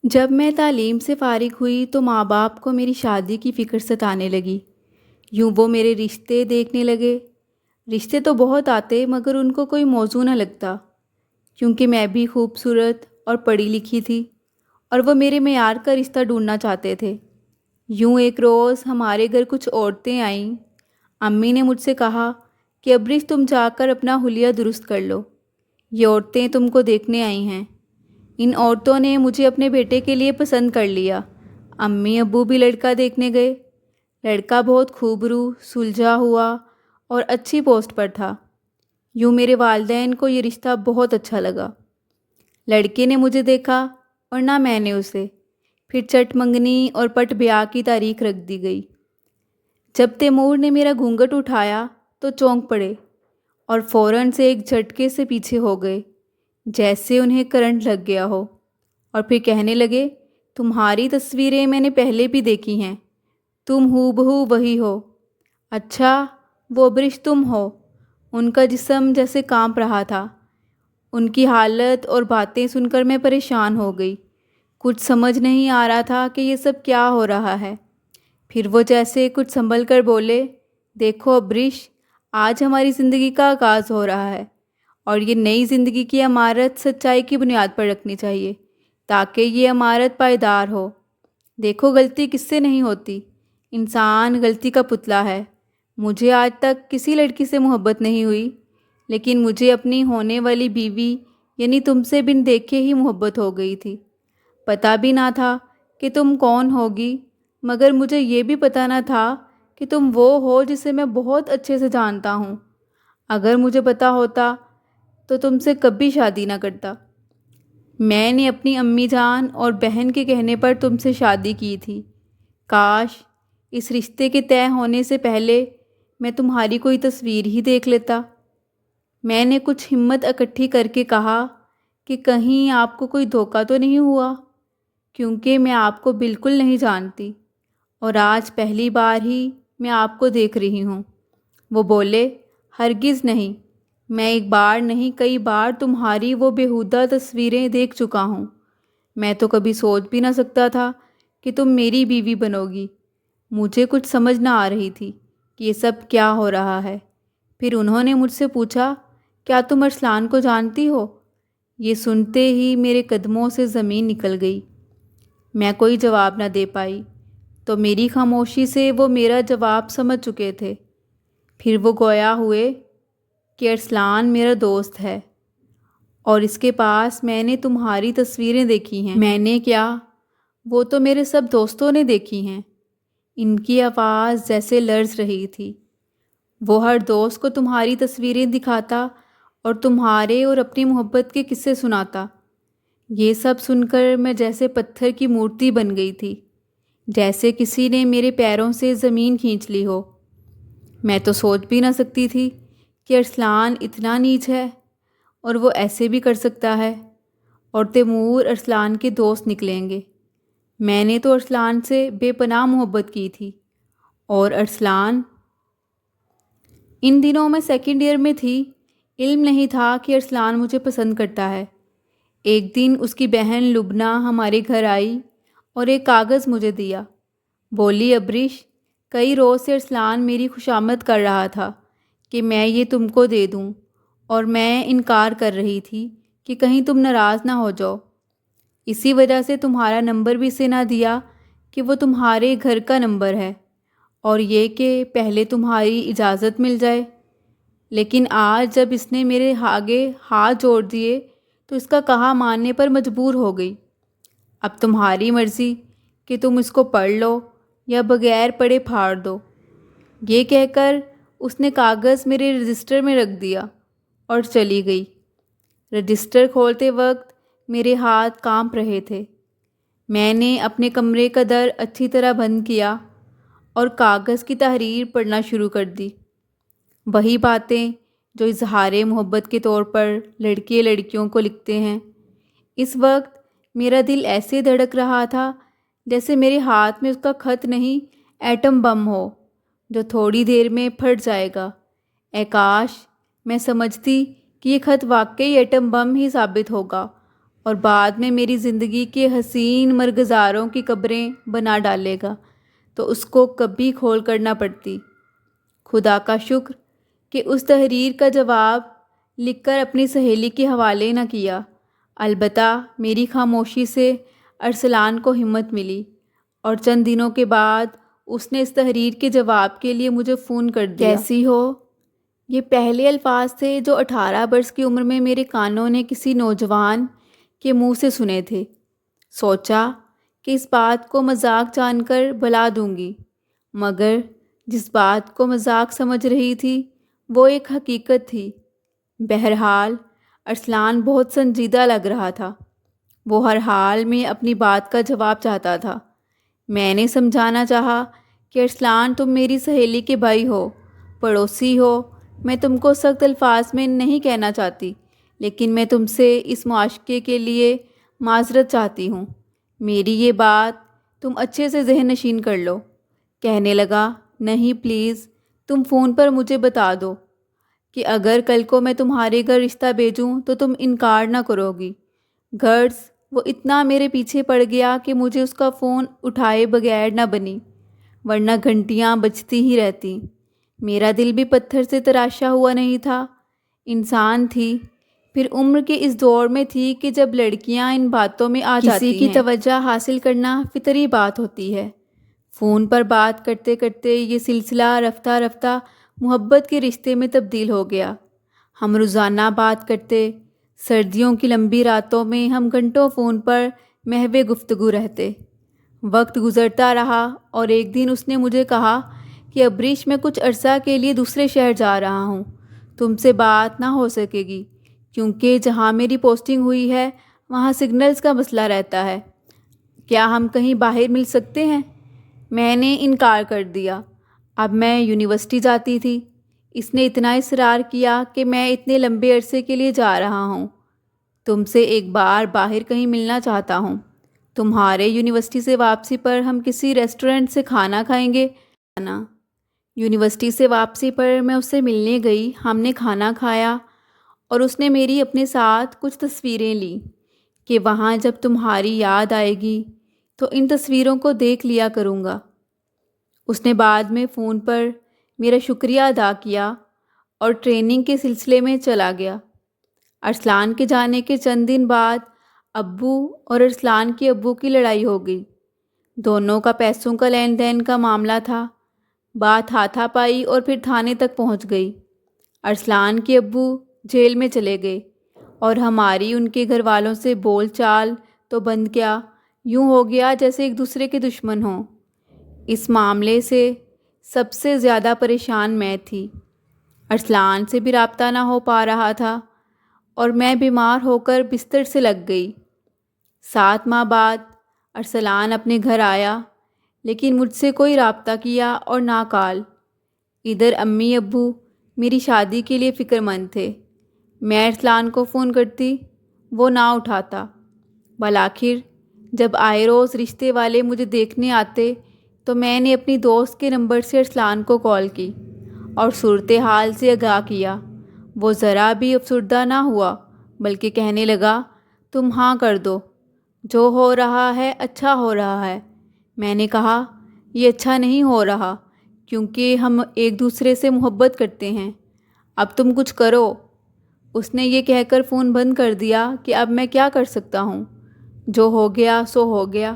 جب میں تعلیم سے فارغ ہوئی تو ماں باپ کو میری شادی کی فکر ستانے لگی۔ یوں وہ میرے رشتے دیکھنے لگے۔ رشتے تو بہت آتے مگر ان کو کوئی موزوں نہ لگتا، کیونکہ میں بھی خوبصورت اور پڑھی لکھی تھی اور وہ میرے معیار کا رشتہ ڈھونڈنا چاہتے تھے۔ یوں ایک روز ہمارے گھر کچھ عورتیں آئیں۔ امی نے مجھ سے کہا کہ ابرش تم جا کر اپنا حلیہ درست کر لو، یہ عورتیں تم کو دیکھنے آئی ہیں۔ ان عورتوں نے مجھے اپنے بیٹے کے لیے پسند کر لیا۔ امی ابو بھی لڑکا دیکھنے گئے۔ لڑکا بہت خوبرو، سلجھا ہوا اور اچھی پوسٹ پر تھا۔ یوں میرے والدین کو یہ رشتہ بہت اچھا لگا۔ لڑکے نے مجھے دیکھا اور نہ میں نے اسے۔ پھر چٹ منگنی اور پٹ بیاہ کی تاریخ رکھ دی گئی۔ جب تیمور نے میرا گھونگھٹ اٹھایا تو چونک پڑے اور فوراً سے ایک جھٹکے سے پیچھے ہو گئے، جیسے انہیں کرنٹ لگ گیا ہو، اور پھر کہنے لگے، تمہاری تصویریں میں نے پہلے بھی دیکھی ہیں، تم ہو بہو وہی ہو۔ اچھا، وہ ابرش تم ہو؟ ان کا جسم جیسے کانپ رہا تھا۔ ان کی حالت اور باتیں سن کر میں پریشان ہو گئی۔ کچھ سمجھ نہیں آ رہا تھا کہ یہ سب کیا ہو رہا ہے۔ پھر وہ جیسے کچھ سنبھل کر بولے، دیکھو ابرش، آج ہماری زندگی کا آغاز ہو رہا ہے، اور یہ نئی زندگی کی عمارت سچائی کی بنیاد پر رکھنی چاہیے تاکہ یہ عمارت پائیدار ہو۔ دیکھو، غلطی کس سے نہیں ہوتی، انسان غلطی کا پتلا ہے۔ مجھے آج تک کسی لڑکی سے محبت نہیں ہوئی، لیکن مجھے اپنی ہونے والی بیوی یعنی تم سے بن دیکھے ہی محبت ہو گئی تھی۔ پتہ بھی نہ تھا کہ تم کون ہوگی، مگر مجھے یہ بھی پتہ نہ تھا کہ تم وہ ہو جسے میں بہت اچھے سے جانتا ہوں۔ اگر مجھے پتہ ہوتا تو تم سے کبھی شادی نہ کرتا۔ میں نے اپنی امی جان اور بہن کے کہنے پر تم سے شادی کی تھی۔ کاش اس رشتے کے طے ہونے سے پہلے میں تمہاری کوئی تصویر ہی دیکھ لیتا۔ میں نے کچھ ہمت اکٹھی کر کے کہا کہ کہیں آپ کو کوئی دھوکہ تو نہیں ہوا، کیونکہ میں آپ کو بالکل نہیں جانتی اور آج پہلی بار ہی میں آپ کو دیکھ رہی ہوں۔ وہ بولے، ہرگز نہیں، میں ایک بار نہیں کئی بار تمہاری وہ بیہودہ تصویریں دیکھ چکا ہوں۔ میں تو کبھی سوچ بھی نہ سکتا تھا کہ تم میری بیوی بنو گی۔ مجھے کچھ سمجھ نہ آ رہی تھی کہ یہ سب کیا ہو رہا ہے۔ پھر انہوں نے مجھ سے پوچھا، کیا تم ارسلان کو جانتی ہو؟ یہ سنتے ہی میرے قدموں سے زمین نکل گئی۔ میں کوئی جواب نہ دے پائی، تو میری خاموشی سے وہ میرا جواب سمجھ چکے تھے۔ پھر وہ گویا ہوئے کہ ارسلان میرا دوست ہے اور اس کے پاس میں نے تمہاری تصویریں دیکھی ہیں۔ میں نے کیا، وہ تو میرے سب دوستوں نے دیکھی ہیں۔ ان کی آواز جیسے لرز رہی تھی۔ وہ ہر دوست کو تمہاری تصویریں دکھاتا اور تمہارے اور اپنی محبت کے قصے سناتا۔ یہ سب سن کر میں جیسے پتھر کی مورتی بن گئی تھی، جیسے کسی نے میرے پیروں سے زمین کھینچ لی ہو۔ میں تو سوچ بھی نہ سکتی تھی کہ ارسلان اتنا نیچ ہے اور وہ ایسے بھی کر سکتا ہے، اور تیمور ارسلان کے دوست نکلیں گے۔ میں نے تو ارسلان سے بے پناہ محبت کی تھی، اور ارسلان… ان دنوں میں سیکنڈ ایئر میں تھی۔ علم نہیں تھا کہ ارسلان مجھے پسند کرتا ہے۔ ایک دن اس کی بہن لبنہ ہمارے گھر آئی اور ایک کاغذ مجھے دیا۔ بولی، ابرش، کئی روز سے ارسلان میری خوشامد کر رہا تھا کہ میں یہ تم کو دے دوں، اور میں انکار کر رہی تھی کہ کہیں تم ناراض نہ ہو جاؤ۔ اسی وجہ سے تمہارا نمبر بھی اسے نہ دیا کہ وہ تمہارے گھر کا نمبر ہے، اور یہ کہ پہلے تمہاری اجازت مل جائے۔ لیکن آج جب اس نے میرے آگے ہاتھ جوڑ دیے تو اس کا کہا ماننے پر مجبور ہو گئی۔ اب تمہاری مرضی کہ تم اس کو پڑھ لو یا بغیر پڑھے پھاڑ دو۔ یہ کہہ کر اس نے کاغذ میرے رجسٹر میں رکھ دیا اور چلی گئی۔ رجسٹر کھولتے وقت میرے ہاتھ کانپ رہے تھے۔ میں نے اپنے کمرے کا در اچھی طرح بند کیا اور کاغذ کی تحریر پڑھنا شروع کر دی۔ وہی باتیں جو اظہار محبت کے طور پر لڑکے لڑکیوں کو لکھتے ہیں۔ اس وقت میرا دل ایسے دھڑک رہا تھا جیسے میرے ہاتھ میں اس کا خط نہیں، ایٹم بم ہو جو تھوڑی دیر میں پھٹ جائے گا۔ کاش میں سمجھتی کہ یہ خط واقعی ایٹم بم ہی ثابت ہوگا اور بعد میں میری زندگی کے حسین مرغزاروں کی قبریں بنا ڈالے گا تو اس کو کبھی کھول کر نہ پڑتی۔ خدا کا شکر کہ اس تحریر کا جواب لکھ کر اپنی سہیلی کے حوالے نہ کیا۔ البتہ میری خاموشی سے ارسلان کو ہمت ملی اور چند دنوں کے بعد اس نے اس تحریر کے جواب کے لیے مجھے فون کر دیا۔ کیسی ہو؟ یہ پہلے الفاظ تھے جو 18 برس کی عمر میں میرے کانوں نے کسی نوجوان کے منہ سے سنے تھے۔ سوچا کہ اس بات کو مذاق جان کر بھلا دوں گی، مگر جس بات کو مذاق سمجھ رہی تھی وہ ایک حقیقت تھی۔ بہرحال ارسلان بہت سنجیدہ لگ رہا تھا۔ وہ ہر حال میں اپنی بات کا جواب چاہتا تھا۔ میں نے سمجھانا چاہا کہ ارسلان تم میری سہیلی کے بھائی ہو، پڑوسی ہو، میں تم کو سخت الفاظ میں نہیں کہنا چاہتی، لیکن میں تم سے اس معاشقے کے لیے معذرت چاہتی ہوں۔ میری یہ بات تم اچھے سے ذہن نشین کر لو۔ کہنے لگا، نہیں پلیز تم فون پر مجھے بتا دو کہ اگر کل کو میں تمہارے گھر رشتہ بھیجوں تو تم انکار نہ کرو گی۔ غرض وہ اتنا میرے پیچھے پڑ گیا کہ مجھے اس کا فون اٹھائے بغیر نہ بنی، ورنہ گھنٹیاں بجتی ہی رہتی۔ میرا دل بھی پتھر سے تراشا ہوا نہیں تھا۔ انسان تھی، پھر عمر کے اس دور میں تھی کہ جب لڑکیاں ان باتوں میں آ جاتی ہیں۔ کسی کی توجہ حاصل کرنا فطری بات ہوتی ہے۔ فون پر بات کرتے کرتے یہ سلسلہ رفتہ رفتہ محبت کے رشتے میں تبدیل ہو گیا۔ ہم روزانہ بات کرتے، سردیوں کی لمبی راتوں میں ہم گھنٹوں فون پر محو گفتگو رہتے۔ وقت گزرتا رہا اور ایک دن اس نے مجھے کہا کہ ابریش میں کچھ عرصہ کے لیے دوسرے شہر جا رہا ہوں، تم سے بات نہ ہو سکے گی کیونکہ جہاں میری پوسٹنگ ہوئی ہے وہاں سگنلز کا مسئلہ رہتا ہے۔ کیا ہم کہیں باہر مل سکتے ہیں؟ میں نے انکار کر دیا۔ اب میں یونیورسٹی جاتی تھی۔ اس نے اتنا اصرار کیا کہ میں اتنے لمبے عرصے کے لیے جا رہا ہوں، تم سے ایک بار باہر کہیں ملنا چاہتا ہوں۔ تمہارے یونیورسٹی سے واپسی پر ہم کسی ریسٹورنٹ سے کھانا کھائیں گے۔ یونیورسٹی سے واپسی پر میں اس سے ملنے گئی، ہم نے کھانا کھایا اور اس نے میری اپنے ساتھ کچھ تصویریں لیں کہ وہاں جب تمہاری یاد آئے گی تو ان تصویروں کو دیکھ لیا کروں گا۔ اس نے بعد میں فون پر میرا شکریہ ادا کیا اور ٹریننگ کے سلسلے میں چلا گیا۔ ارسلان کے جانے کے چند دن بعد ابو اور ارسلان کے ابو کی لڑائی ہو گئی۔ دونوں کا پیسوں کا لین دین کا معاملہ تھا۔ بات ہاتھا پائی اور پھر تھانے تک پہنچ گئی۔ ارسلان کے ابو جیل میں چلے گئے اور ہماری ان کے گھر والوں سے بول چال تو بند کیا، یوں ہو گیا جیسے ایک دوسرے کے دشمن ہوں۔ اس معاملے سے سب سے زیادہ پریشان میں تھی۔ ارسلان سے بھی رابطہ نہ ہو پا رہا تھا اور میں بیمار ہو کر بستر سے لگ گئی۔ 7 ماہ بعد ارسلان اپنے گھر آیا، لیکن مجھ سے کوئی رابطہ کیا اور نہ کال۔ ادھر امی ابو میری شادی کے لیے فکر مند تھے۔ میں ارسلان کو فون کرتی، وہ نہ اٹھاتا۔ بالآخر جب آئے روز رشتے والے مجھے دیکھنے آتے تو میں نے اپنی دوست کے نمبر سے ارسلان کو کال کی اور صورتحال سے آگاہ کیا۔ وہ ذرا بھی افسردہ نہ ہوا، بلکہ کہنے لگا، تم ہاں کر دو، جو ہو رہا ہے اچھا ہو رہا ہے۔ میں نے کہا، یہ اچھا نہیں ہو رہا کیونکہ ہم ایک دوسرے سے محبت کرتے ہیں، اب تم کچھ کرو۔ اس نے یہ کہہ کر فون بند کر دیا کہ اب میں کیا کر سکتا ہوں، جو ہو گیا سو ہو گیا۔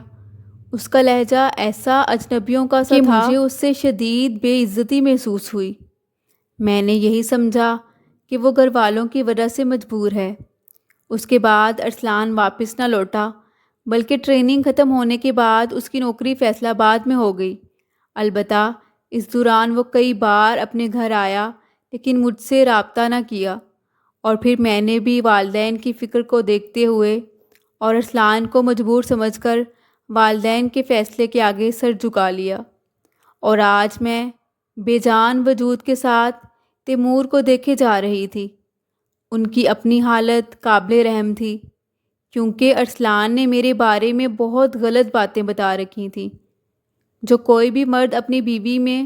اس کا لہجہ ایسا اجنبیوں کا سا تھا کہ مجھے اس سے شدید بے عزتی محسوس ہوئی۔ میں نے یہی سمجھا کہ وہ گھر والوں کی وجہ سے مجبور ہے۔ اس کے بعد ارسلان واپس نہ لوٹا، بلکہ ٹریننگ ختم ہونے کے بعد اس کی نوکری فیصل آباد میں ہو گئی۔ البتہ اس دوران وہ کئی بار اپنے گھر آیا لیکن مجھ سے رابطہ نہ کیا، اور پھر میں نے بھی والدین کی فکر کو دیکھتے ہوئے اور ارسلان کو مجبور سمجھ کر والدین کے فیصلے کے آگے سر جھکا لیا، اور آج میں بے جان وجود کے ساتھ تیمور کو دیکھے جا رہی تھی۔ ان کی اپنی حالت قابل رحم تھی کیونکہ ارسلان نے میرے بارے میں بہت غلط باتیں بتا رکھی تھیں جو کوئی بھی مرد اپنی بیوی میں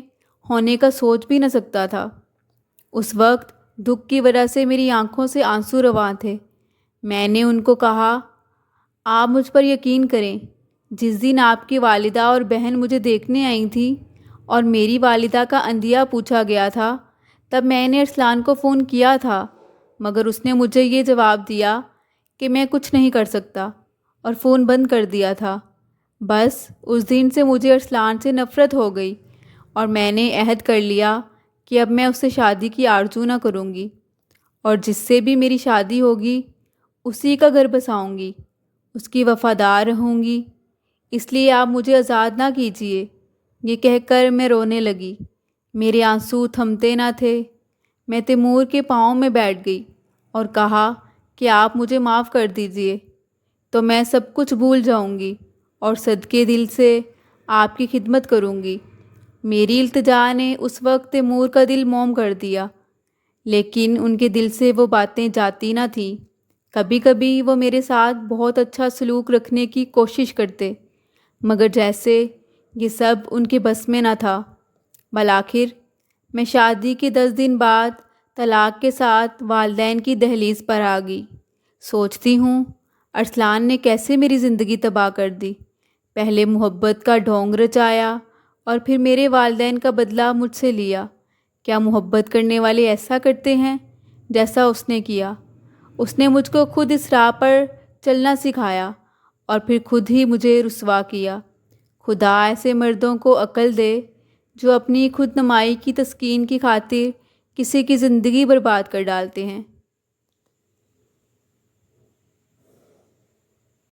ہونے کا سوچ بھی نہ سکتا تھا۔ اس وقت دکھ کی وجہ سے میری آنکھوں سے آنسو رواں تھے۔ میں نے ان کو کہا، آپ مجھ پر یقین کریں، جس دن آپ کی والدہ اور بہن مجھے دیکھنے آئی تھیں اور میری والدہ کا عندیہ پوچھا گیا تھا، تب میں نے ارسلان کو فون کیا تھا، مگر اس نے مجھے یہ جواب دیا کہ میں کچھ نہیں کر سکتا اور فون بند کر دیا تھا۔ بس اس دن سے مجھے ارسلان سے نفرت ہو گئی اور میں نے عہد کر لیا کہ اب میں اس سے شادی کی آرزو نہ کروں گی، اور جس سے بھی میری شادی ہوگی اسی کا گھر بساؤں گی، اس کی وفادار رہوں گی۔ اس لیے آپ مجھے آزاد نہ کیجیے۔ یہ کہہ کر میں رونے لگی۔ میرے آنسو تھمتے نہ تھے۔ میں تیمور کے پاؤں میں بیٹھ گئی اور کہا کہ آپ مجھے معاف کر دیجیے تو میں سب کچھ بھول جاؤں گی اور صدقے دل سے آپ کی خدمت کروں گی۔ میری التجا نے اس وقت تیمور کا دل موم کر دیا، لیکن ان کے دل سے وہ باتیں جاتی نہ تھیں۔ کبھی کبھی وہ میرے ساتھ بہت اچھا سلوک رکھنے کی کوشش کرتے، مگر جیسے یہ سب ان کے بس میں نہ تھا۔ بالآخر میں شادی کے 10 دن بعد طلاق کے ساتھ والدین کی دہلیز پر آ گئی۔ سوچتی ہوں ارسلان نے کیسے میری زندگی تباہ کر دی۔ پہلے محبت کا ڈھونگ رچایا اور پھر میرے والدین کا بدلہ مجھ سے لیا۔ کیا محبت کرنے والے ایسا کرتے ہیں جیسا اس نے کیا؟ اس نے مجھ کو خود اس راہ پر چلنا سکھایا اور پھر خود ہی مجھے رسوا کیا۔ خدا ایسے مردوں کو عقل دے جو اپنی خود نمائی کی تسکین کی خاطر کسی کی زندگی برباد کر ڈالتے ہیں۔